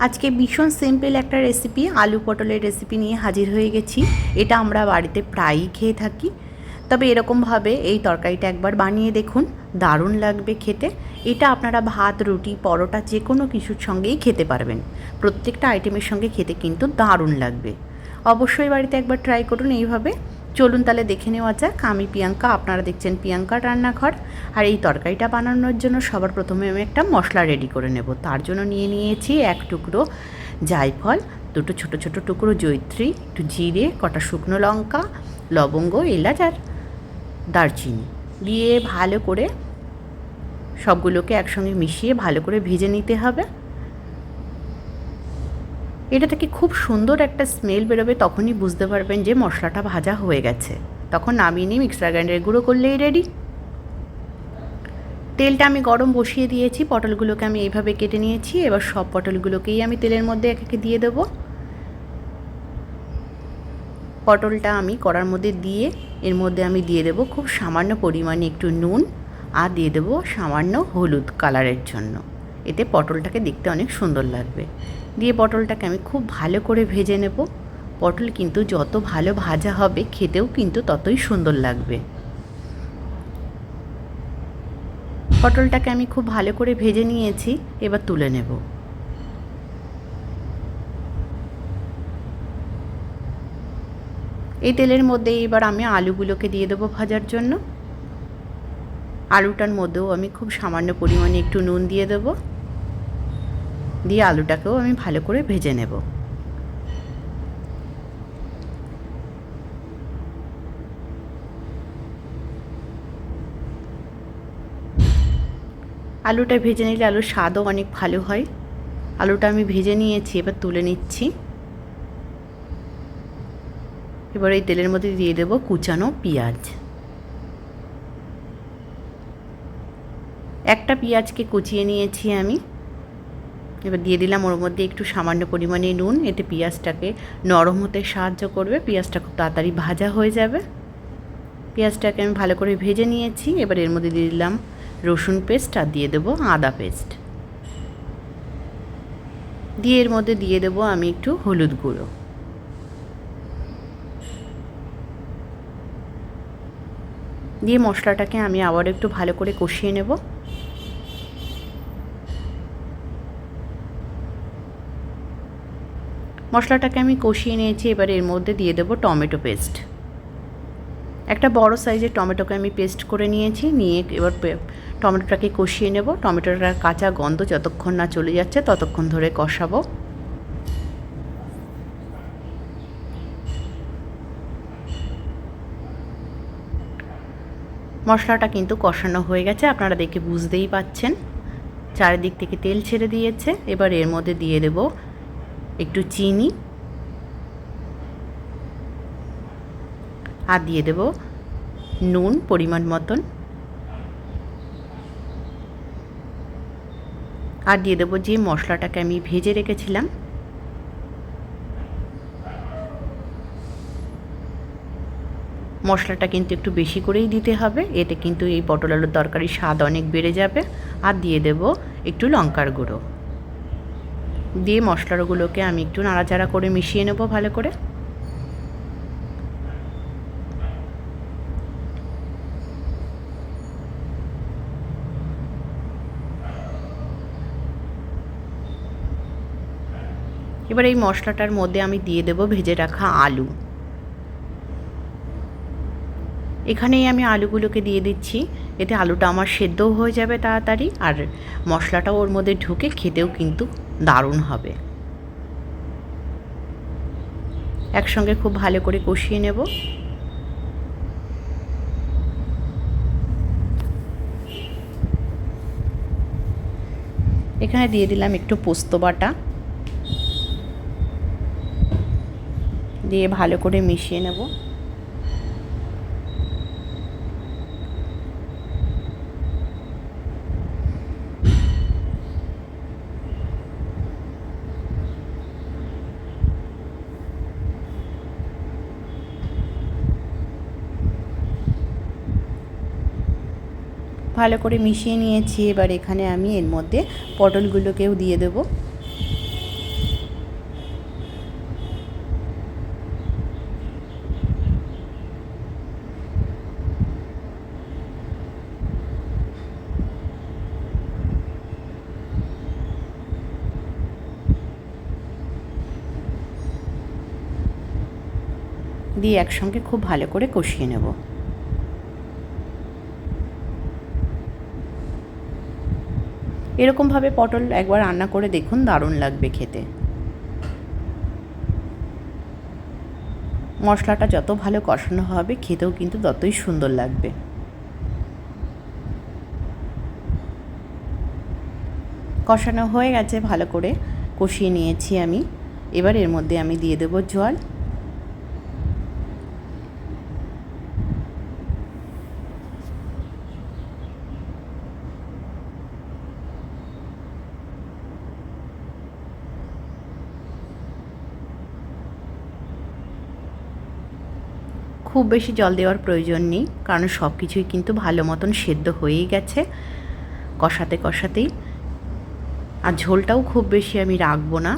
আজকে ভীষণ সিম্পল একটা রেসিপি আলু পটলের রেসিপি নিয়ে হাজির হয়ে গেছি। এটা আমরা বাড়িতে প্রায়ই খেয়ে থাকি, তবে এরকমভাবে এই তরকারিটা একবার বানিয়ে দেখুন, দারুণ লাগবে খেতে। এটা আপনারা ভাত, রুটি, পরোটা যে কোনো কিছুর সঙ্গেই খেতে পারবেন। প্রত্যেকটা আইটেমের সঙ্গে খেতে কিন্তু দারুণ লাগবে। অবশ্যই বাড়িতে একবার ট্রাই করুন এইভাবে। চলুন তাহলে দেখে নেওয়া যাক। আমি প্রিয়াঙ্কা, আপনারা দেখছেন প্রিয়াঙ্কার রান্নাঘর। আর এই তরকারিটা বানানোর জন্য সবার প্রথমে আমি একটা মশলা রেডি করে নেব। তার জন্য নিয়ে নিয়েছি এক টুকরো জায়ফল, দুটো ছোট ছোট টুকরো জয়িত্রী, একটু জিরে, কটা শুকনো লঙ্কা, লবঙ্গ, এলাচ আর দারচিনি দিয়ে ভালো করে সবগুলোকে একসঙ্গে মিশিয়ে ভালো করে ভেজে নিতে হবে। এটা থেকে খুব সুন্দর একটা স্মেল বেরোবে, তখনই বুঝতে পারবেন যে মশলাটা ভাজা হয়ে গেছে। তখন নামিয়ে নিয়ে মিক্সার গ্রাইন্ডারে গুঁড়ো করলেই রেডি। তেলটা আমি গরম বসিয়ে দিয়েছি, পটলগুলোকে আমি এইভাবে কেটে নিয়েছি। এবার সব পটলগুলোকেই আমি তেলের মধ্যে এক একে দিয়ে দেবো। পটলটা আমি কড়ার মধ্যে দিয়ে এর মধ্যে আমি দিয়ে দেবো খুব সামান্য পরিমাণে একটু নুন, আর দিয়ে দেবো সামান্য হলুদ কালারের জন্য। এতে পটলটাকে দেখতে অনেক সুন্দর লাগবে। দিয়ে পটলটাকে আমি খুব ভালো করে ভেজে নেব। পটল কিন্তু যত ভালো ভাজা হবে খেতেও কিন্তু ততই সুন্দর লাগবে। পটলটাকে আমি খুব ভালো করে ভেজে নিয়েছি, এবার তুলে নেব। এই তেলের মধ্যে এবার আমি আলুগুলোকে দিয়ে দেবো ভাজার জন্য। আলুটার মধ্যেও আমি খুব সামান্য পরিমাণে একটু নুন দিয়ে দেব, দিয়ে আলুটাকেও আমি ভালো করে ভেজে নেব। আলুটা ভেজে নিলে আলুর স্বাদও অনেক ভালো হয়। আলুটা আমি ভেজে নিয়েছি, এবার তুলে নিচ্ছি। এবার এই তেলের মধ্যে দিয়ে দেবো কুচানো পেঁয়াজ। একটা পেঁয়াজকে কুচিয়ে নিয়েছি আমি। এবার দিয়ে দিলাম ওর মধ্যে একটু সামান্য পরিমাণে নুন। এতে পেঁয়াজটাকে নরম হতে সাহায্য করবে, পেঁয়াজটা খুব তাড়াতাড়ি ভাজা হয়ে যাবে। পেঁয়াজটাকে আমি ভালো করে ভেজে নিয়েছি। এবার এর মধ্যে দিয়ে দিলাম রসুন পেস্ট, আর দিয়ে দেবো আদা পেস্ট। দিয়ে এর মধ্যে দিয়ে দেবো আমি একটু হলুদ গুঁড়ো। দিয়ে মশলাটাকে আমি আবার একটু ভালো করে কষিয়ে নেব। মশলাটাকে আমি কষিয়ে নিয়েছি। এবার এর মধ্যে দিয়ে দেবো টমেটো পেস্ট। একটা বড় সাইজের টমেটোকে আমি পেস্ট করে নিয়েছি। নিয়ে এবার টমেটোটাকে কষিয়ে নেব। টমেটোটার কাঁচা গন্ধ যতক্ষণ না চলে যাচ্ছে ততক্ষণ ধরে কষাবো। মশলাটা কিন্তু কষানো হয়ে গেছে, আপনারা দেখে বুঝতেই পাচ্ছেন। চারিদিক থেকে তেল ছেড়ে দিয়েছে। এবার এর মধ্যে দিয়ে দেব একটু চিনি, আর দিয়ে দেব নুন পরিমাণ মতন, আর দিয়ে দেবো যে মশলাটাকে আমি ভেজে রেখেছিলাম। মশলাটা কিন্তু একটু বেশি করেই দিতে হবে, এতে কিন্তু এই পটল আলুর তরকারির স্বাদ অনেক বেড়ে যাবে। আর দিয়ে দেব একটু লঙ্কার গুঁড়ো। দিয়ে মশলাগুলোকে আমি একটু নাড়াচাড়া করে মিশিয়ে নেব ভালো করে। এবার এই মশলাটার মধ্যে আমি দিয়ে দেব ভেজে রাখা আলু। এখানেই আমি আলুগুলোকে দিয়ে দিচ্ছি, এতে আলুটা আমার সেদ্ধও হয়ে যাবে তাড়াতাড়ি, আর মশলাটাও ওর মধ্যে ঢুকে খেতেও কিন্তু দারুণ হবে। একসঙ্গে খুব ভালো করে কষিয়ে নেব। এখানে দিয়ে দিলাম একটু পোস্ত বাটা, দিয়ে ভালো করে মিশিয়ে নেব। ভালো করে মিশিয়ে নিয়েছি। এবার এখানে আমি এর মধ্যে পটলগুলোকেও দিয়ে দেব। দিয়ে একসঙ্গে খুব ভালো করে কষিয়ে নেব। এরকমভাবে পটল একবার রান্না করে দেখুন, দারুণ লাগবে খেতে। মশলাটা যত ভালো কষানো হবে খেতেও কিন্তু ততই সুন্দর লাগবে। কষানো হয়ে গেছে, ভালো করে কষিয়ে নিয়েছি আমি। এবার এর মধ্যে আমি দিয়ে দেব জল। খুব বেশি জল দেওয়ার প্রয়োজন নেই, কারণ সব কিছুই কিন্তু ভালো মতন সেদ্ধ হয়েই গেছে কষাতে কষাতেই। আর ঝোলটাও খুব বেশি আমি রাখবো না,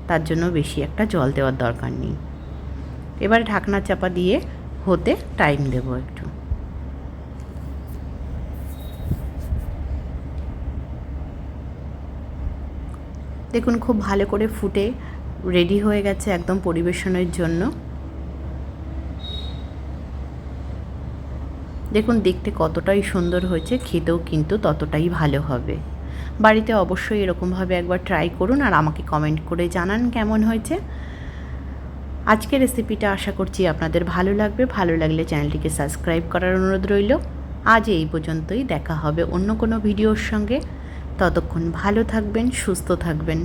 তার জন্য বেশি একটা জল দেওয়ার দরকার নেই। এবার ঢাকনা চাপা দিয়ে হতে টাইম দেবো একটু। দেখুন খুব ভালো করে ফুটে রেডি হয়ে গেছে একদম পরিবেশনের জন্য। দেখুন দেখতে কতটাই সুন্দর হয়েছে, খেতেও কিন্তু ততটাই ভালো হবে। বাড়িতে অবশ্যই এরকমভাবে একবার ট্রাই করুন আর আমাকে কমেন্ট করে জানান কেমন হয়েছে। আজকের রেসিপিটা আশা করছি আপনাদের ভালো লাগবে। ভালো লাগলে চ্যানেলটিকে সাবস্ক্রাইব করার অনুরোধ রইল। আজ এই পর্যন্তই, দেখা হবে অন্য কোনো ভিডিওর সঙ্গে। ততক্ষণ ভালো থাকবেন, সুস্থ থাকবেন।